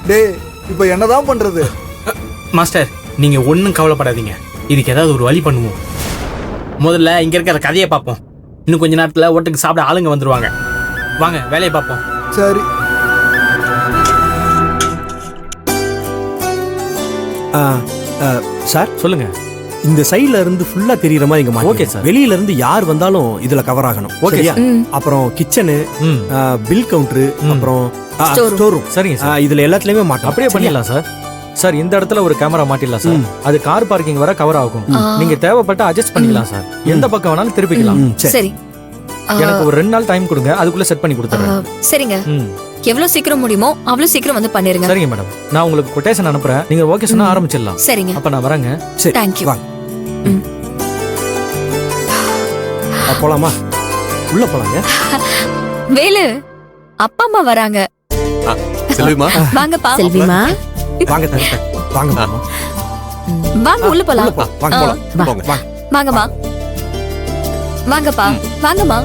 டேய் இப்போ என்னதான் பண்றது? மாஸ்டர் நீங்க ஒன்றும் கவலைப்படாதீங்க, இதுக்கு ஏதாவது ஒரு வழி பண்ணுவோம். முதல்ல இங்க இருக்கிற கதையை பார்ப்போம். இன்னும் கொஞ்ச நேரத்துல ஓட்டுக்கு சாப்பிட ஆளுங்க வந்துருவாங்க. வாங்க வேலையை பார்ப்போம். சரி. சார் சொல்லுங்க. இந்த சைடுல இருந்து ஃபுல்லா தெரியற மாதிரி இங்க ஓகே சார். வெளியில இருந்து யார் வந்தாலும் இதுல கவர் ஆகணும். ஓகே சரியா? அப்புறம் கிச்சனு, பில் கவுண்டர், அப்புறம் ஸ்டோர் ரூம். சரிங்க சார், இதுல எல்லாத்துலயுமே மாட்டோம். அப்படியே பண்ணிடலாம் சார். சார் இந்த இடத்துல ஒரு கேமரா மாட்டிடலாம் சார். அது கார் பார்க்கிங் வர கவர் ஆகும். நீங்க தேவைப்பட்ட அட்ஜஸ்ட் பண்ணிக்கலாம் சார். எந்த பக்கம் வேணாலும் திருப்பிக்கலாம். சரி, எனக்கு ஒரு 2 நாள் டைம் கொடுங்க, அதுக்குள்ள செட் பண்ணி கொடுத்துறேன். சரிங்க. எவ்வளவு சீக்கிரம் முடியுமோ அவ்வளவு சீக்கிரம் வந்து பண்ணிருங்க. சரிங்க மேடம், நான் உங்களுக்கு கொட்டேஷன் அனுப்புறேன். நீங்க ஓகே சொன்னா ஆரம்பிச்சிடலாம். சரிங்க, அப்ப நான் வரேங்க. சரி, தேங்க்யூ. வாங்க. போலாமா? உள்ள போலாங்க. வேலு, அப்பா அம்மா வராங்க. செல்விமா, வாங்கப்பா. செல்விமா, வாங்க தங்க, வாங்க மாமா. வாங்க உள்ள போலாம். வாங்க போலாம். போங்க. வாங்க. வாங்கம்மா, வாங்கப்பா, வாங்கம்மா.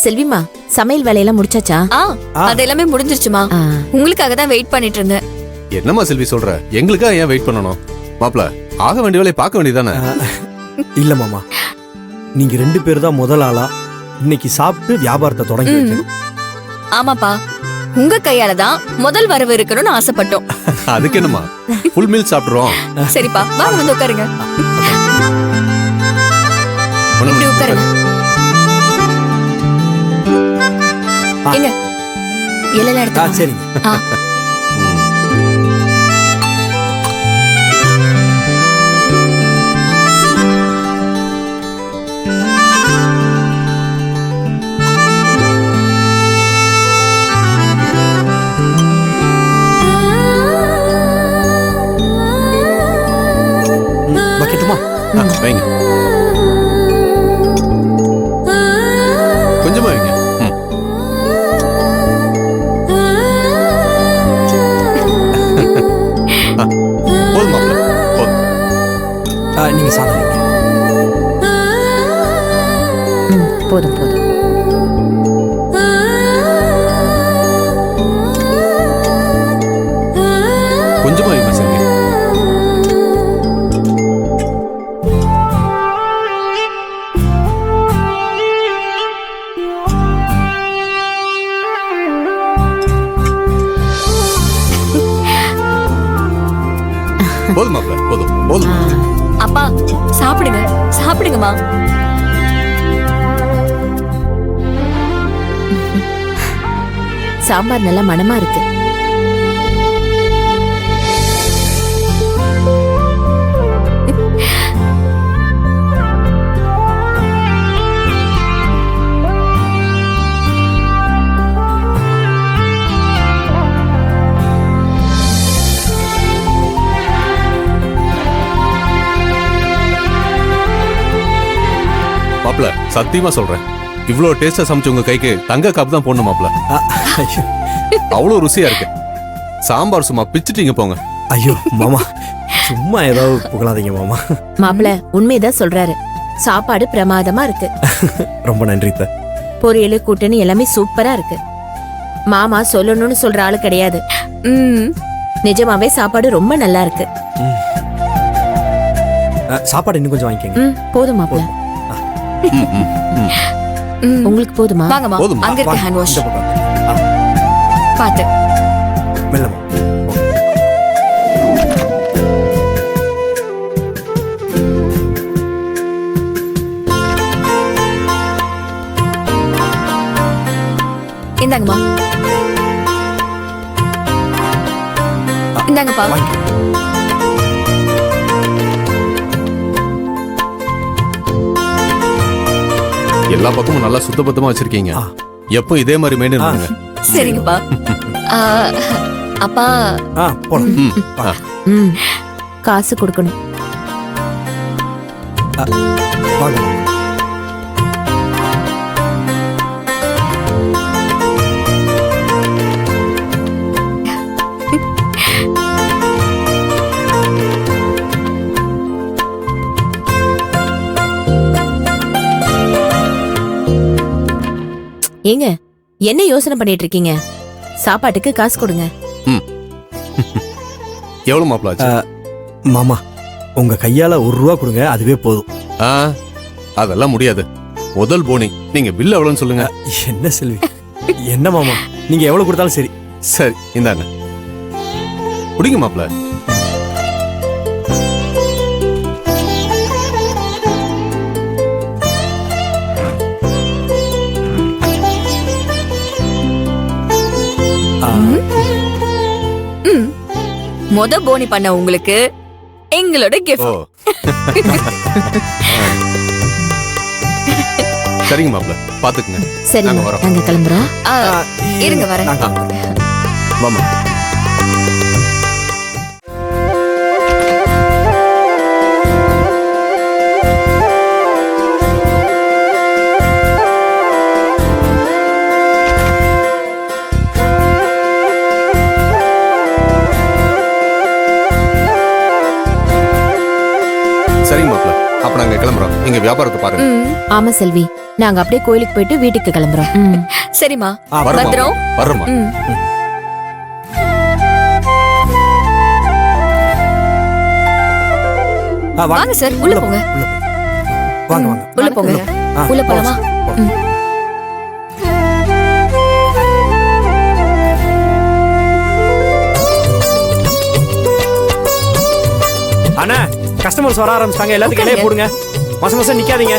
செல்விமா, சமையல் வேலையெல்லாம் முடிச்சாச்சா? அது எல்லாமே முடிஞ்சிருச்சுமா. உங்களுக்காக தான் வெயிட் பண்ணிட்டு இருந்தேன். என்னம்மா செல்வி சொல்ற? எங்களுக்கா ஏன் வெயிட் பண்ணணும்? மாப்ள, ஆக வேண்டிய வேலையை பார்க்க வேண்டியதானே? இல்ல மாமா, நீங்க 2 பேர் தான் முதல் ஆளா இன்னைக்கு சாப்பிட்டு வியாபாரத்தை தொடங்கி வைக்கணும். ஆமாப்பா, உங்க கையால தான் முதல் வரவு இருக்கணும்னு ஆசைப்பட்டோம். அதுக்கு என்னம்மா, ஃபுல் மீல் சாப்பிடுறோம். சரிப்பா, வாங்க வந்து உட்காருங்க. இப்படி உட்காருங்க. எங்க இலையில எடுத்து சரிங்க. வைக்கட்டுமா? வைங்க, கொஞ்சமா வைங்க. போதும் மாப்ள, போதும். நீங்க சாப்பிடுங்க. போதும் போதும். கொஞ்சமா வைங்க செல்வி. போதும் மாப்ள, போதும் போதும். அப்பா சாப்பிடுங்க, சாப்பிடுங்கம்மா. சாம்பார் நல்ல மணமா இருக்கு. மாப்ள, சத்தியமா சொல்றேன், இவ்ளோ டேஸ்டா சமைச்ச உங்க கைக்கு தங்க காப்பு தான் போடணும் மாப்ள. அவ்வளவு ருசியா இருக்கு. சாம்பார் சும்மா பிச்சுட்டீங்க போங்க. ஐயோ மாமா, சும்மா ஏதாவது புகழாதீங்க மாமா. மாப்பிள உண்மைதான் சொல்றாரு, சாப்பாடு பிரமாதமா இருக்கு. ரொம்ப நன்றி த. பொரியலு கூட்டணி எல்லாமே சூப்பரா இருக்கு. மாமா சொல்லணும்னு சொல்ற ஆளு கிடையாது. நிஜமாவே சாப்பாடு ரொம்ப நல்லா இருக்கு. சாப்பாடு இன்னும் கொஞ்சம் வாங்கிக்கங்க. போதும் மாப்பிள. உங்களுக்கு போதுமா? வாங்கம்மா, போதுமா? அங்க இருக்க ஹேண்ட் வாஷ் இந்த பக்கம். பாத்து. மெல்லமா. இந்தாங்கம்மா, இந்தாங்கப்பா. வாங்கிக்கங்க. எல்லா பக்கமும் நல்லா சுத்தபத்தமா வச்சிருக்கீங்க. எப்போ இதே மாதிரி மெயின்டைன் பண்ணுங்க. சரிங்கப்பா. அப்பா போலாம். காசு கொடுக்கணும். வாங்க. ஏங்க என்ன யோசனை பண்ணிட்டு இருக்கீங்க? சாப்பாட்டுக்கு காசு கொடுங்க. எவ்வளவு மாப்பிள ஆச்சு? மாமா உங்க கையால 1 ரூபா கொடுங்க, அதுவே போதும். ஆ, அதெல்லாம் முடியாது. முதல் போனி நீங்க பில் எவ்வளவுன்னு சொல்லுங்க. என்ன செல்வி, என்ன மாமா நீங்க எவ்வளவு கொடுத்தாலும் சரி. சரி இந்தாங்க, குடிங்க மாப்பிள. மொத போனி பண்ண உங்களுக்கு எங்களோட ஓ கிஃப்ட். சரிங்க மாப்பிள, பாத்துக்குங்க. சரி நாங்க வரோம். நாங்க கிளம்புறோம். இருங்க வரேன். வாமா. சரிங்க மாப்பிள, அப்ப நாங்க கிளம்புறோம். நீங்க வியாபாரத்தை பாருங்க. ஆமா செல்வி, நாங்க அப்படியே கோயிலுக்கு போயிட்டு வீட்டுக்கு கிளம்புறோம். சரிம்மா, வரோம் பத்திரம். வர்றோமா. வாங்க சார், உள்ள போங்க. வாங்க வாங்க. உள்ள போங்க. உள்ள போலாமா? அண்ணா கஸ்டமர்ஸ் வர ஆரம்பிச்சிட்டாங்க, எல்லாத்துக்கும் இலைய போடுங்க. மாசம் மாசம் நிக்காதீங்க.